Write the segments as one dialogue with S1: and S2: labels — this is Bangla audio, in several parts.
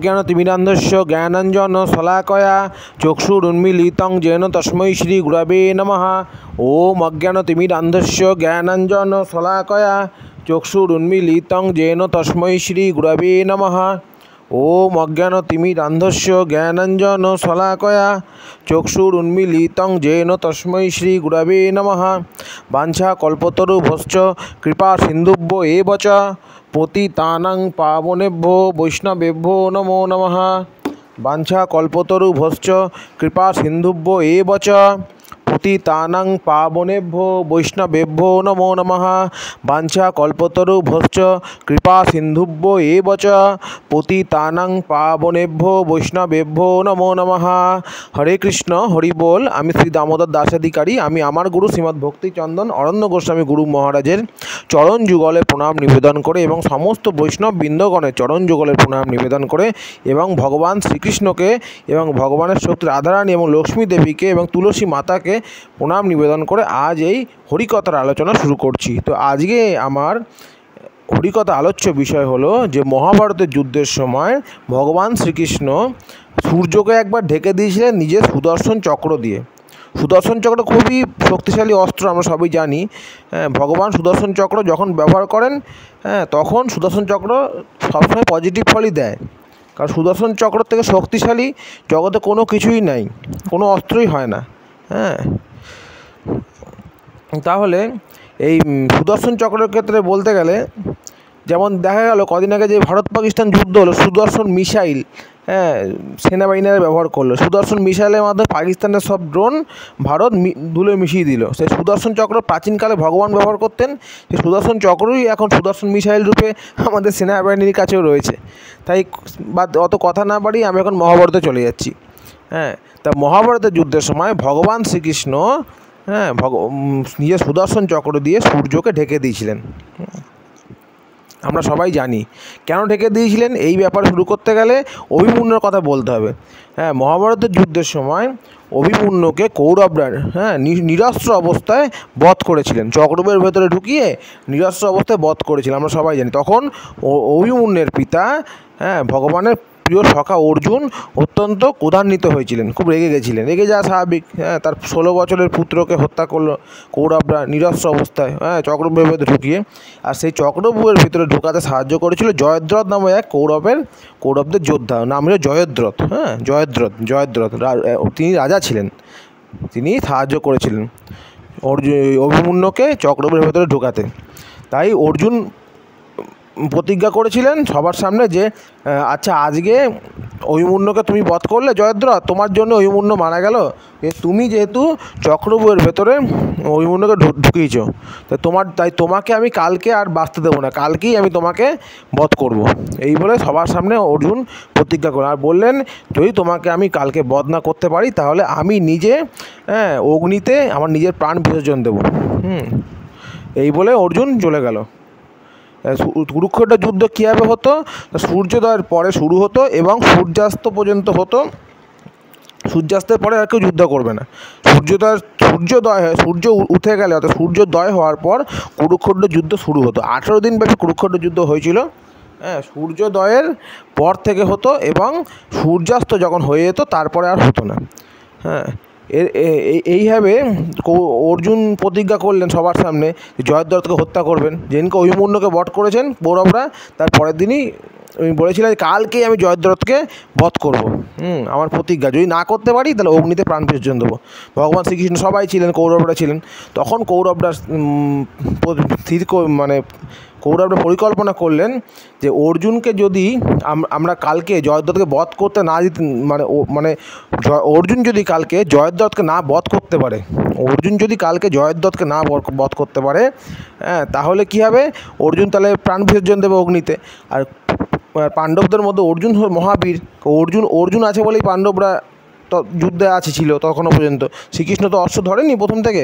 S1: অজ্ঞানতিমিরান্ধস্য জ্ঞানাঞ্জনশলাকয়া চক্ষুরুন্মীলিतं येन তস্मै শ্রীগুরবে নমঃ। ওম অজ্ঞানতিমিরান্ধস্য জ্ঞানাঞ্জনশলাকয়া চক্ষুরুন্মীলিतं येन তস্मै শ্রীগুরবে নমঃ। ওম অজ্ঞানতিমিরান্ধস্য জ্ঞানাঞ্জনশলাকয়া চক্ষুরুন্মীলিतं येन তস্मै শ্রীগুরবে নমঃ। বাঞ্ছাকল্পতরুভ্যশ্চ কৃপা সিন্ধুভ্য এব চ পতিতানাং পাবনেভ্যো বৈষ্ণবেভ্যো নমো নমঃ। বাঞ্ছাকল্পতরুভ্যশ্চ কৃপা সিন্ধুভ্য এব চ পতিতানাং পাবনেভ্যো বৈষ্ণবেভ্যো নমো নমঃ। বাঞ্ছাকল্পতরুভ্যশ্চ কৃপা সিন্ধুভ্য এব চ পতিতানাং পাবনেভ্যো বৈষ্ণবেভ্যো নমো নমঃ। হরে কৃষ্ণ, হরি বল। আমি শ্রী দামোদর দাসাধিকারী। আমি আমার গুরু শ্রীমদ্ ভক্তিচন্দন অরণ্য গোস্বামী গুরু মহারাজের চরণ যুগলে প্রণাম নিবেদন করে এবং সমস্ত বৈষ্ণব বৃন্দগণের চরণ যুগলে প্রণাম নিবেদন করে এবং ভগবান শ্রীকৃষ্ণকে এবং ভগবানের শক্তি রাধারানী এবং লক্ষ্মী দেবীকে এবং তুলসী মাতাকে প্রণাম নিবেদন করে আজ এই হরিকথার আলোচনা শুরু করছি। তো আজকে আমার হরিকথা আলোচ্য বিষয় হলো যে মহাভারতের যুদ্ধের সময় ভগবান শ্রীকৃষ্ণ সূর্যকে একবার ঢেকে দিয়েছিলেন নিজের সুদর্শন চক্র দিয়ে। সুদর্শন চক্র খুবই শক্তিশালী অস্ত্র, আমরা সবাই জানি। ভগবান সুদর্শন চক্র যখন ব্যবহার করেন তখন সুদর্শন চক্র সবসময় পজিটিভ ফলই দেয়, কারণ সুদর্শন চক্র থেকে শক্তিশালী জগতে কোনো কিছুই নাই, কোনো অস্ত্রই হয় না। তাহলে এই সুদর্শন চক্রের ক্ষেত্রে বলতে গেলে যেমন দেখা গেল কদিন আগে যে ভারত পাকিস্তান যুদ্ধ হলো, সুদর্শন মিসাইল সেনাবাহিনীরা ব্যবহার করলো। সুদর্শন মিসাইলের মাধ্যমে পাকিস্তানের সব ড্রোন ভারত ধুলে মিশিয়ে দিল। সেই সুদর্শন চক্র প্রাচীনকালে ভগবান ব্যবহার করতেন, সেই সুদর্শন চক্রই এখন সুদর্শন মিসাইল রূপে আমাদের সেনাবাহিনীর কাছেও রয়েছে। তাই অত কথা না বাড়ি আমি এখন মহাভারতে চলে যাচ্ছি। তা মহাভারতের যুদ্ধের সময় ভগবান শ্রীকৃষ্ণ নিজের সুদর্শন চক্র দিয়ে সূর্যকে ঢেকে দিয়েছিলেন। আমরা সবাই জানি কেন ঢেকে দিয়েছিলেন। এই ব্যাপার শুরু করতে গেলে অভিমন্যুর কথা বলতে হবে। মহাভারতের যুদ্ধের সময় অভিমন্যুকে কৌরবরা নিরস্ত্র অবস্থায় বধ করেছিলেন, চক্রবের ভেতরে ঢুকিয়ে নিরস্ত্র অবস্থায় বধ করেছিলেন, আমরা সবাই জানি। তখন অভিমন্যুর পিতা ভগবানের প্রিয় সখা অর্জুন অত্যন্ত ক্রোধান্বিত হয়েছিলেন, খুব রেগে গেছিলেন। রেগে যাওয়া স্বাভাবিক। তার 16 বছরের পুত্রকে হত্যা করলো কৌরবরা নিরস্ত্র অবস্থায় চক্রব্যূহের ভেতরে ঢুকিয়ে। আর সেই চক্রব্যূহের ভিতরে ঢোকাতে সাহায্য করেছিল জয়দ্রথ নামে এক কৌরবদের যোদ্ধা, নাম হলো জয়দ্রথ। জয়দ্রথ তিনি রাজা ছিলেন, তিনি সাহায্য করেছিলেন অভিমন্যুকে চক্রব্যূহের ভেতরে ঢোকাতে। তাই অর্জুন প্রতিজ্ঞা করেছিলেন সবার সামনে যে আচ্ছা, আজকে অভিমন্যুকে তুমি বধ করলে জয়দ্রথ, তোমার জন্য অভিমন্যু মারা গেল, তুমি যেহেতু চক্রব্যূহের ভেতরে অভিমন্যুকে ঢুকিয়েছ, তাই তোমাকে আমি কালকে আর বাঁচতে দেবো না, কালকেই আমি তোমাকে বধ করব। এই বলে সবার সামনে অর্জুন প্রতিজ্ঞা করলেন আর বললেন, যদি তোমাকে আমি কালকে বধ না করতে পারি তাহলে আমি নিজে অগ্নিতে আমার নিজের প্রাণ বিসর্জন দেব। এই বলে অর্জুন চলে গেল। কুরুক্ষেত্রের যুদ্ধ কীভাবে হতো? সূর্যোদয়ের পরে শুরু হতো এবং সূর্যাস্ত পর্যন্ত হতো। সূর্যাস্তের পরে আর কেউ যুদ্ধ করবে না। সূর্য উঠে গেলে অর্থাৎ সূর্যোদয় হওয়ার পর কুরুক্ষেত্রের যুদ্ধ শুরু হতো। 18 দিন ব্যাপী কুরুক্ষেত্রের যুদ্ধ হয়েছিল। সূর্যোদয়ের পর থেকে হতো এবং সূর্যাস্ত যখন হয়ে যেত তারপরে আর হতো না। এইভাবে অর্জুন প্রতিজ্ঞা করলেন সবার সামনে জয়দ্রথকে হত্যা করবেন। যেদিনকে অভিমন্যুকে বধ করেছেন কৌরবরা, তার পরের দিনই বলেছিলেন কালকেই আমি জয়দ্রথকে বধ করব। আমার প্রতিজ্ঞা, যদি না করতে পারি তাহলে অগ্নিতে প্রাণ বিসর্জন দেবো। ভগবান শ্রীকৃষ্ণ সবাই ছিলেন, কৌরবরা ছিলেন। তখন কৌরবরা কৌরবরা পরিকল্পনা করলেন যে অর্জুনকে যদি আমরা কালকে জয়দ্রথকে বধ করতে না দিতে অর্জুন যদি কালকে জয়দ্রথকে না বধ করতে পারে, বধ করতে পারে তাহলে কী হবে? অর্জুন তাহলে প্রাণ বিসর্জন দেবে অগ্নিতে। আর পাণ্ডবদের মধ্যে অর্জুন মহাবীর, অর্জুন আছে বলেই পাণ্ডবরা যুদ্ধে ছিল তখনও পর্যন্ত। শ্রীকৃষ্ণ তো অস্ত্র ধরেনি প্রথম থেকে।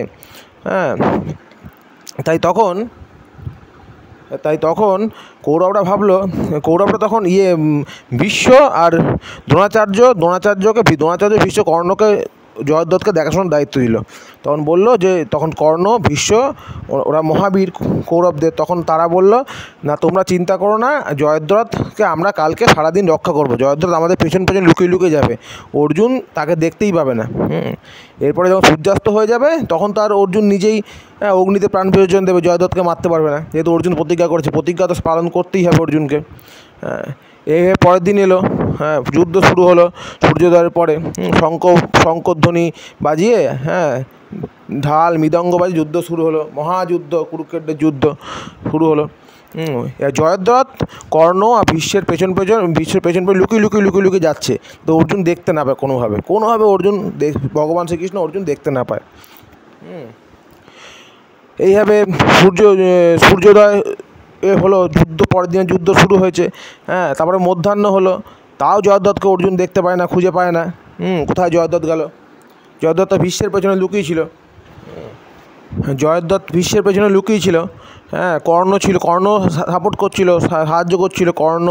S1: তাই তখন কৌরবরা তখন ভীষ্ম আর দ্রোণাচার্য ভীষ্ম কর্ণকে জয়দ্রথকে দেখাশোনার দায়িত্ব দিল। তখন বলল যে, তখন কর্ণ, ভীষ্ম, ওরা মহাবীর কৌরবদের, তখন তারা বলল, না তোমরা চিন্তা করো না, জয়দ্রথকে আমরা কালকে সারাদিন রক্ষা করব। জয়দ্রথ আমাদের পেছন পেছন লুকিয়ে লুকিয়ে যাবে, অর্জুন তাকে দেখতেই পাবে না। এরপরে যখন সূর্যাস্ত হয়ে যাবে তখন তার অর্জুন নিজেই অগ্নিতে প্রাণ বিসর্জন দেবে, জয়দ্রথকে মারতে পারবে না, যেহেতু অর্জুন প্রতিজ্ঞা করেছে, প্রতিজ্ঞা তো পালন করতেই হবে অর্জুনকে। এই পরের দিন এলো, যুদ্ধ শুরু হলো সূর্যোদয়ের পরে। শঙ্খধ্বনি বাজিয়ে ঢাল মৃদঙ্গ বাজিয়ে যুদ্ধ শুরু হলো, মহাযুদ্ধ, কুরুক্ষেত্রের যুদ্ধ শুরু হলো। জয়দ্রথ কর্ণ আর ভীষ্মের পেছন পেছন লুকিয়ে লুকিয়ে যাচ্ছে, তো অর্জুন দেখতে না পায় কোনোভাবে অর্জুন ভগবান শ্রীকৃষ্ণ অর্জুন দেখতে না পায়। এইভাবে সূর্যোদয় হলো, পরের দিনে যুদ্ধ শুরু হয়েছে। তারপরে মধ্যাহ্ন হলো, তাও জয়দ্রথকে অর্জুন দেখতে পায় না, খুঁজে পায় না। কোথায় জয়দ্রথ গেল? জয়দ্রথ তো ভীষ্মের পেছনে লুকিয়েছিল। কর্ণ সাপোর্ট করছিল, সাহায্য করছিল। কর্ণ,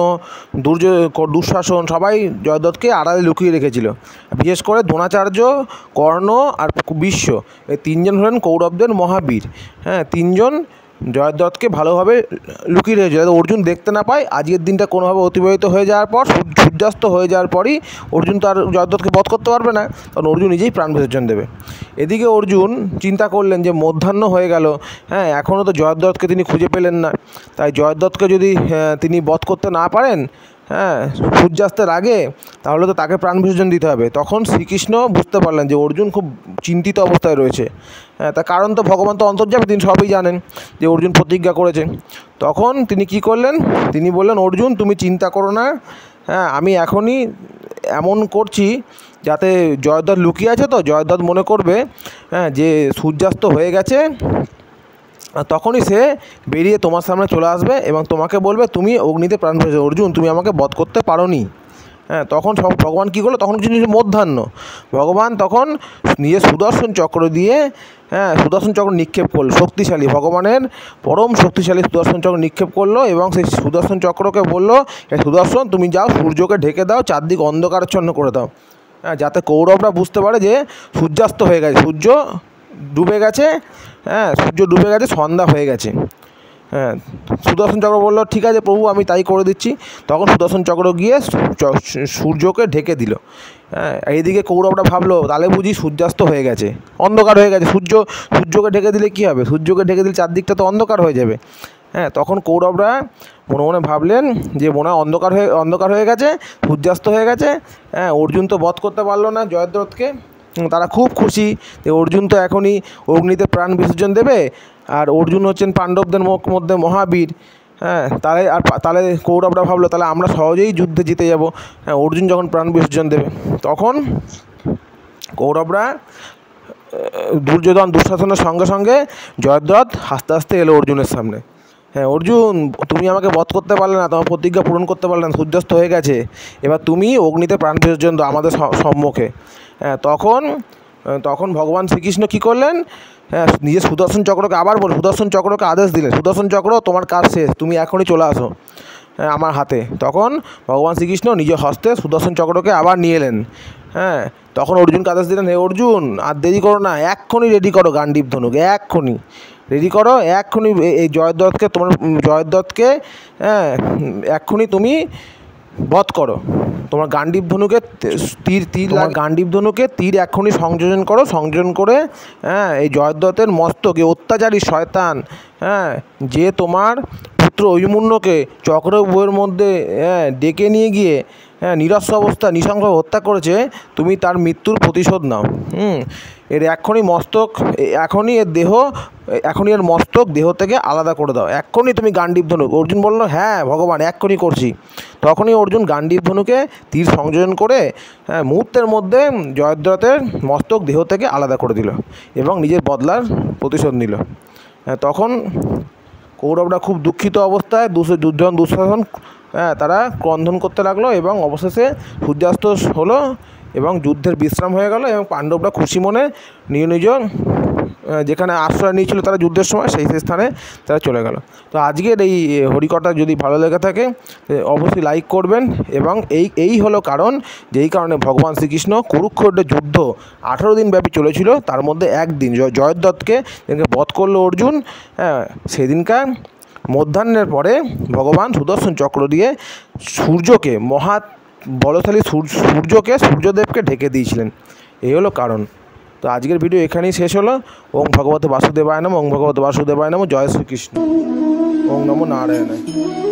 S1: দুঃশাসন সবাই জয়দ্রথকে আড়ালে লুকিয়ে রেখেছিল। বিশেষ করে দ্রোণাচার্য, কর্ণ আর ভীষ্ম, এই তিনজন হলেন কৌরবদের মহাবীর। তিনজন জয়দ্রথকে ভালোভাবে লুকিয়ে রেখেছিল, যাতে অর্জুন দেখতে না পায়। আজকের দিনটা কোনোভাবে অতিবাহিত হয়ে যাওয়ার পর, সূর্যাস্ত হয়ে যাওয়ার পরই অর্জুন তো আর জয়দ্রথকে বধ করতে পারবে না, কারণ অর্জুন নিজেই প্রাণ বিসর্জন দেবে। এদিকে অর্জুন চিন্তা করলেন যে মধ্যাহ্ন হয়ে গেল, এখনও তো জয়দ্রথকে তিনি খুঁজে পেলেন না, তাই জয়দ্রথকে যদি তিনি বধ করতে না পারেন সূর্যাস্তের আগে, তাহলে তো তাকে প্রাণ বিসর্জন দিতে হবে। তখন শ্রীকৃষ্ণ বুঝতে পারলেন যে অর্জুন খুব চিন্তিত অবস্থায় রয়েছে। তার কারণ তো ভগবান তো অন্তর্যামী, তিনি সবই জানেন যে অর্জুন প্রতিজ্ঞা করেছে। তখন তিনি কি করলেন? তিনি বললেন, অর্জুন তুমি চিন্তা করো না, আমি এখনই এমন করছি যাতে জয়দ্রথ লুকিয়ে আছে, তো জয়দ্রথ মনে করবে যে সূর্যাস্ত হয়ে গেছে, তখনই সে বেরিয়ে তোমার সামনে চলে আসবে এবং তোমাকে বলবে তুমি অগ্নিতে প্রাণ বিসর্জন, অর্জুন তুমি আমাকে বধ করতে পারোনি। তখন ভগবান কী করলো? তখন কিছু মধ্যাহ্ন ভগবান তখন নিজের সুদর্শন চক্র দিয়ে সুদর্শন চক্র নিক্ষেপ করলো, শক্তিশালী, ভগবানের পরম শক্তিশালী সুদর্শন চক্র নিক্ষেপ করলো এবং সেই সুদর্শন চক্রকে বললো, সুদর্শন তুমি যাও সূর্যকে ঢেকে দাও, চারদিক অন্ধকারাচ্ছন্ন করে দাও, যাতে কৌরবরা বুঝতে পারে যে সূর্যাস্ত হয়ে গেছে, সূর্য ডুবে গেছে, সন্ধ্যা হয়ে গেছে। সুদর্শন চক্র বললো, ঠিক আছে প্রভু, আমি তাই করে দিচ্ছি। তখন সুদর্শন চক্র গিয়ে সূর্যকে ঢেকে দিল। এইদিকে কৌরবরা ভাবলো, তাহলে বুঝি সূর্যাস্ত হয়ে গেছে, অন্ধকার হয়ে গেছে। সূর্যকে ঢেকে দিলে কী হবে? সূর্যকে ঢেকে দিলে চারদিকটা তো অন্ধকার হয়ে যাবে। তখন কৌরবরা মনে মনে ভাবলেন যে মনে হয় অন্ধকার হয়ে গেছে, সূর্যাস্ত হয়ে গেছে, অর্জুন তো বধ করতে পারলো না জয়দ্রথকে। তারা খুব খুশি যে অর্জুন তো এখনই অগ্নিতে প্রাণ বিসর্জন দেবে, আর অর্জুন হচ্ছেন পাণ্ডবদের মধ্যে মহাবীর। তাহলে কৌরবরা ভাবলো, তাহলে আমরা সহজেই যুদ্ধে জিতে যাব অর্জুন যখন প্রাণ বিসর্জন দেবে। তখন কৌরবরা দুর্যোধন, দুঃশাসনের সঙ্গে সঙ্গে জয়দ্রথ আস্তে আস্তে এলো অর্জুনের সামনে। অর্জুন তুমি আমাকে বধ করতে পারলে না, তোমার প্রতিজ্ঞা পূরণ করতে পারলে না, সূর্যাস্ত হয়ে গেছে, এবার তুমি অগ্নিতে প্রাণ বিসর্জন দাও আমাদের সম্মুখে। তখন ভগবান শ্রীকৃষ্ণ কী করলেন? নিজের সুদর্শন চক্রকে সুদর্শন চক্রকে আদেশ দিলেন, সুদর্শন চক্র তোমার কাজ শেষ, তুমি এখনই চলে আসো আমার হাতে। তখন ভগবান শ্রীকৃষ্ণ নিজের হস্তে সুদর্শন চক্রকে আবার নিয়ে এলেন। তখন অর্জুনকে আদেশ দিলেন, হে অর্জুন আর দেরি করো না, এক্ষুনি রেডি করো গান্ডীব ধনুক, এক্ষুনি রেডি করো, এক্ষুনি এই জয়দ্রথকে এক্ষুনি তুমি বধ করো। তোমার গান্ডীব ধনুকে তীর এক্ষুনি সংযোজন করে এই জয়দ্রথের মস্তক, এই অত্যাচারী শয়তান যে তোমার পুত্র অভিমন্যুকে চক্রব্যূহের মধ্যে ডেকে নিয়ে গিয়ে নৃশংসভাবে হত্যা করেছে, তুমি তার মৃত্যুর প্রতিশোধ নাও। এর এক্ষুনি এর মস্তক দেহ থেকে আলাদা করে দাও, এক্ষুনি তুমি গান্ডীব ধনুক। অর্জুন বলল, হ্যাঁ ভগবান, এক্ষুনি করছি। তখনই অর্জুন গান্ডীব ধনুকে তীর সংযোজন করে মুহূর্তের মধ্যে জয়দ্রথের মস্তক দেহ থেকে আলাদা করে দিল এবং নিজের বদলার প্রতিশোধ নিল। তখন কৌরবরা খুব দুঃখিত অবস্থায়, দুঃশাসন তারা ক্রন্দন করতে লাগলো এবং অবশেষে সূর্যাস্ত হলো এবং যুদ্ধের বিশ্রাম হয়ে গেল এবং পাণ্ডবরা খুশি মনে নিজ নিজ যেখানে আশ্রয় নিয়েছিল তারা যুদ্ধের সময়, সেই স্থানে তারা চলে গেল। তো আজকের এই হরিকথা যদি ভালো লেগে থাকে অবশ্যই লাইক করবেন। এবং এই হলো কারণ, যেই কারণে ভগবান শ্রীকৃষ্ণ কুরুক্ষেত্রের যুদ্ধ 18 দিন ব্যাপী চলেছিল, তার মধ্যে একদিন জয়দ্রথকে বধ করলো অর্জুন। সেদিনকার মধ্যাহ্নের পরে ভগবান সুদর্শন চক্র দিয়ে সূর্যকে, মহা বলশালী সূর্যকে, সূর্যদেবকে ঢেকে দিয়েছিলেন। এই হলো কারণ। তো আজকের ভিডিও এখানেই শেষ হলো। ওং ভগবতে বাসুদেবায় নমঃ, ওং ভগবতে বাসুদেবায় নমঃ। জয় শ্রীকৃষ্ণ। ওং নমো নারায়ণায়।